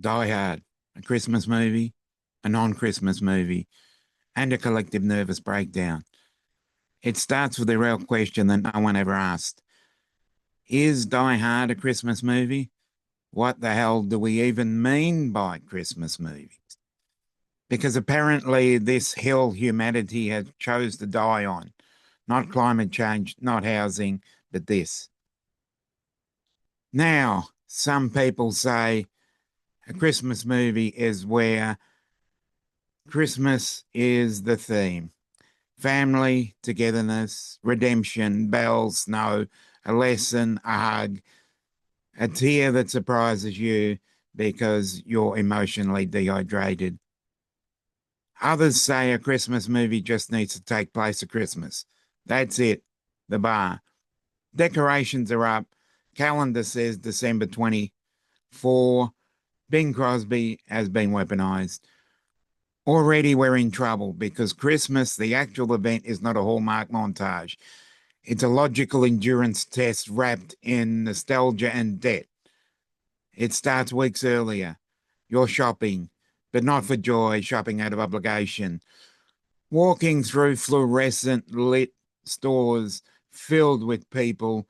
Die Hard, a Christmas movie, a non-Christmas movie, and a collective nervous breakdown. It starts with a real question that no one ever asked. Is Die Hard a Christmas movie? What the hell do we even mean by Christmas movies? Because apparently this hill humanity has chose to die on. Not climate change, not housing, but this. Now, some people say a Christmas movie is where Christmas is the theme. Family, togetherness, redemption, bells, snow, a lesson, a hug, a tear that surprises you because you're emotionally dehydrated. Others say a Christmas movie just needs to take place at Christmas. That's it. The bar. Decorations are up. Calendar says December 24. Bing Crosby has been weaponized. Already we're in trouble because Christmas, the actual event, is not a Hallmark montage. It's a logical endurance test wrapped in nostalgia and debt. It starts weeks earlier. You're shopping, but not for joy, shopping out of obligation. Walking through fluorescent lit stores filled with people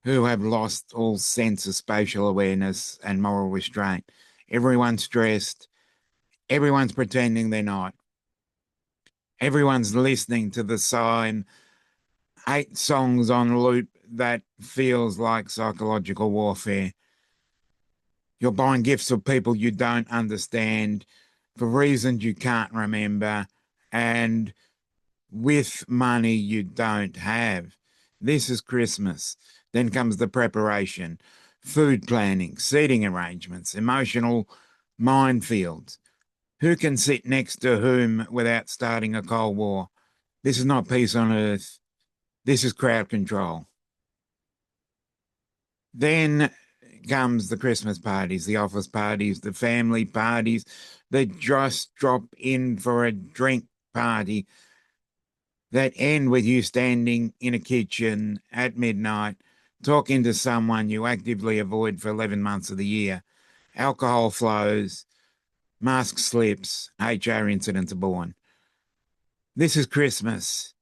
who have lost all sense of spatial awareness and moral restraint. Everyone's stressed. Everyone's pretending they're not. Everyone's listening to the same 8 songs on loop that feels like psychological warfare. You're buying gifts for people you don't understand for reasons you can't remember and with money you don't have. This is Christmas. Then comes the preparation, food planning, seating arrangements, emotional minefields. Who can sit next to whom without starting a Cold War? This is not peace on earth. This is crowd control. Then comes the Christmas parties, the office parties, the family parties, the just drop in for a drink party that end with you standing in a kitchen at midnight talking to someone you actively avoid for 11 months of the year. Alcohol flows, mask slips, HR incidents are born. This is Christmas.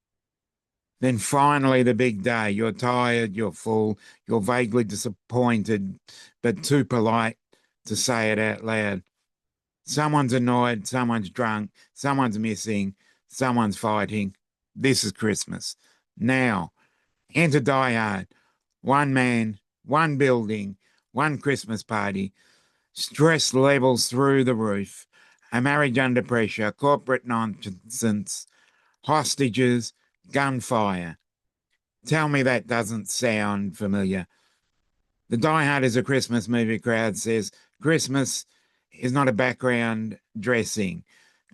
Then finally, the big day. You're tired, you're full, you're vaguely disappointed, but too polite to say it out loud. Someone's annoyed, someone's drunk, someone's missing, someone's fighting. This is Christmas. Now, enter Die Hard. One man, one building, one Christmas party, stress levels through the roof, a marriage under pressure, corporate nonsense, hostages, gunfire. Tell me that doesn't sound familiar. The Die Hard is a Christmas movie crowd says Christmas is not a background dressing.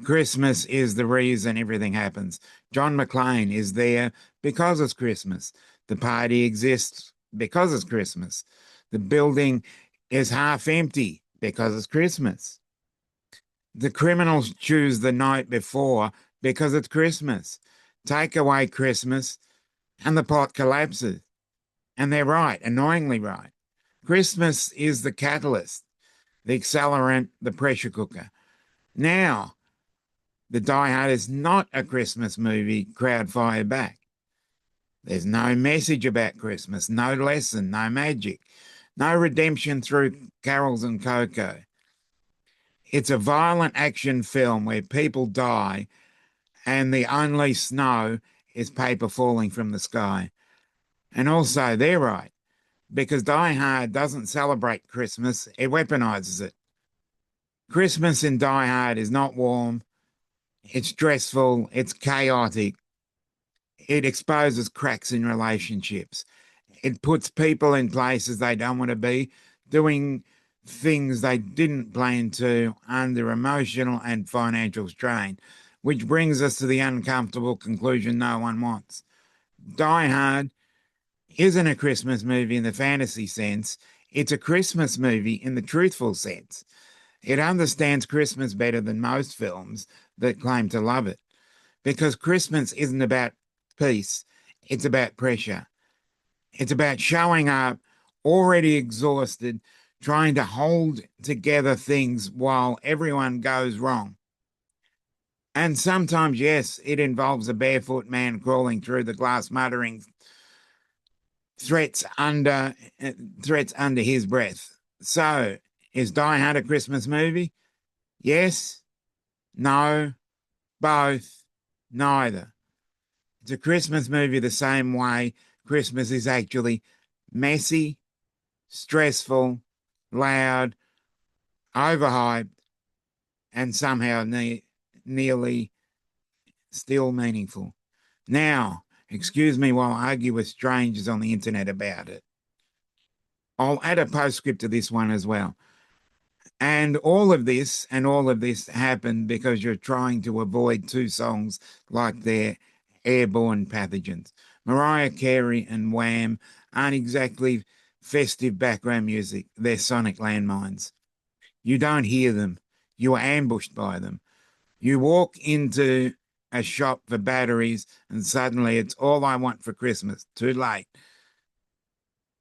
Christmas is the reason everything happens. John McClane is there because it's Christmas. The party exists because it's Christmas. The building is half empty because it's Christmas. The criminals choose the night before because it's Christmas. Take away Christmas and the plot collapses. And they're right, annoyingly right. Christmas is the catalyst, the accelerant, the pressure cooker. Now, the Die Hard is not a Christmas movie, crowd fire back. There's no message about Christmas, no lesson, no magic, no redemption through carols and cocoa. It's a violent action film where people die and the only snow is paper falling from the sky. And also, they're right, because Die Hard doesn't celebrate Christmas, it weaponizes it. Christmas in Die Hard is not warm, it's stressful, it's chaotic. It exposes cracks in relationships. It puts people in places they don't want to be, doing things they didn't plan to under emotional and financial strain, which brings us to the uncomfortable conclusion no one wants. Die Hard isn't a Christmas movie in the fantasy sense. It's a Christmas movie in the truthful sense. It understands Christmas better than most films that claim to love it. Because Christmas isn't about peace, it's about pressure. It's about showing up already exhausted trying to hold together things while everyone goes wrong. And sometimes, yes, it involves a barefoot man crawling through the glass, muttering threats under his breath. So, is Die Hard a Christmas movie? Yes, no, both, neither. It's a Christmas movie the same way Christmas is actually messy, stressful, loud, overhyped, and somehow nearly still meaningful. Now, excuse me while I argue with strangers on the internet about it. I'll add a postscript to this one as well. And all of this happened because you're trying to avoid two songs like they're airborne pathogens. Mariah Carey and Wham aren't exactly festive background music. They're sonic landmines. You don't hear them. You are ambushed by them. You walk into a shop for batteries and suddenly it's all I want for Christmas. Too late.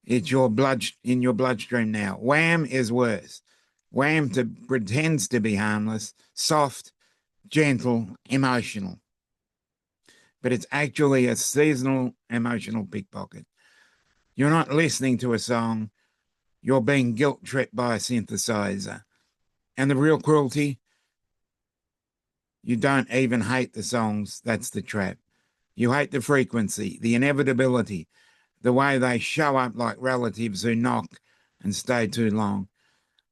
It's in your bloodstream now. Wham is worse. Wham pretends to be harmless, soft, gentle, emotional. But it's actually a seasonal emotional pickpocket. You're not listening to a song. You're being guilt-tripped by a synthesizer. And the real cruelty, you don't even hate the songs. That's the trap. You hate the frequency, the inevitability, the way they show up like relatives who knock and stay too long.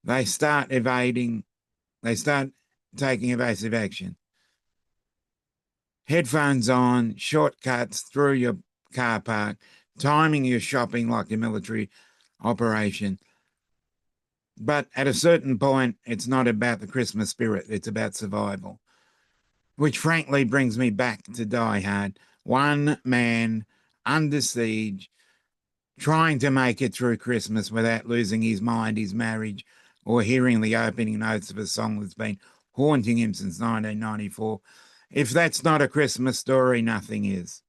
They start taking evasive action. Headphones on, shortcuts through your car park, timing your shopping like a military operation. But at a certain point, it's not about the Christmas spirit, it's about survival. Which frankly brings me back to Die Hard. One man under siege, trying to make it through Christmas without losing his mind, his marriage, or hearing the opening notes of a song that's been haunting him since 1994. If that's not a Christmas story, nothing is.